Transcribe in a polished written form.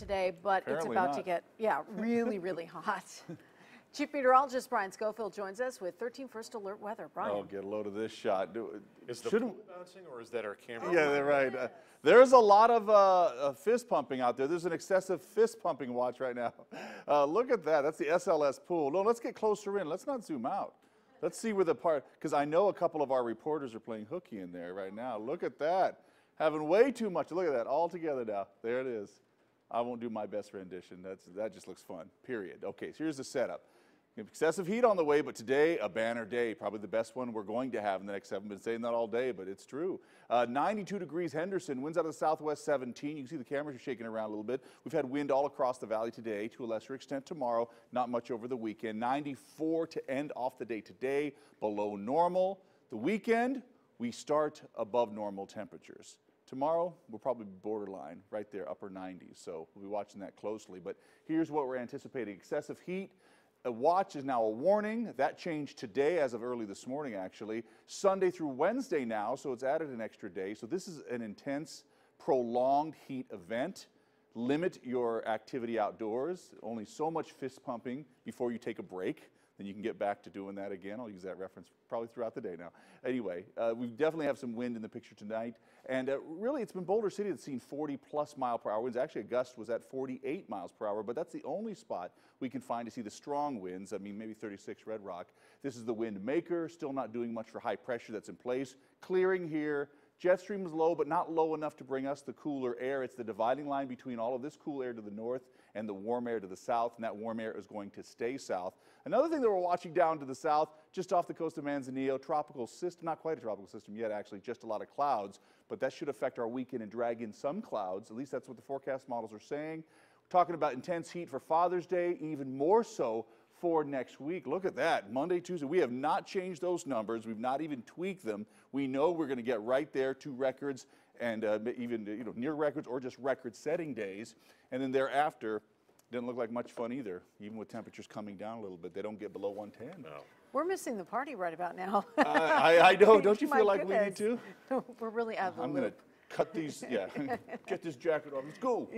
today, but Apparently it's about to not. get, really, really hot. Chief Meteorologist Brian Schofield joins us with 13 First Alert weather. Brian. Oh, get a load of this shot. Is the pool bouncing, or is that our camera? Yeah, they're right. There's a lot of fist pumping out there. There's an excessive fist pumping watch right now. Look at that. That's the SLS pool. No, let's get closer in. Let's not zoom out. Let's see where the part, because I know a couple of our reporters are playing hooky in there right now. Look at that. Having way too much. Look at that. All together now. There it is. I won't do my best rendition. That just looks fun, period. Okay, so here's the setup. Excessive heat on the way, but today, a banner day, probably the best one we're going to have in the next 7. I've been saying that all day, but it's true. 92 degrees Henderson, winds out of the southwest 17. You can see the cameras are shaking around a little bit. We've had wind all across the valley today, to a lesser extent tomorrow, not much over the weekend. 94 to end off the day today, below normal. The weekend, we start above normal temperatures. Tomorrow, we'll probably be borderline, right there, upper 90s, so we'll be watching that closely. But here's what we're anticipating. Excessive heat. A watch is now a warning. That changed today as of early this morning, actually. Sunday through Wednesday now, so it's added an extra day. So this is an intense, prolonged heat event. Limit your activity outdoors. Only so much fist pumping before you take a break. Then you can get back to doing that again. I'll use that reference probably throughout the day now. Anyway, we definitely have some wind in the picture tonight. And really, it's been Boulder City that's seen 40+ mile-per-hour winds. Actually, a gust was at 48 miles per hour, but that's the only spot we can find to see the strong winds. I mean, maybe 36 Red Rock. This is the wind maker, still not doing much for high pressure that's in place. Clearing here. Jet stream is low, but not low enough to bring us the cooler air. It's the dividing line between all of this cool air to the north and the warm air to the south, and that warm air is going to stay south. Another thing that we're watching down to the south, just off the coast of Manzanillo, tropical system, not quite a tropical system yet actually, just a lot of clouds, but that should affect our weekend and drag in some clouds. At least that's what the forecast models are saying. We're talking about intense heat for Father's Day, even more so for next week. Look at that, Monday, Tuesday. We have not changed those numbers. We've not even tweaked them. We know we're going to get right there to records and even near records or just record-setting days. And then thereafter, didn't look like much fun either. Even with temperatures coming down a little bit, they don't get below 110. No. We're missing the party right about now. I know. Don't you feel like we need to? We're really out of the I'm loop. going to cut these, get this jacket off. Let's go.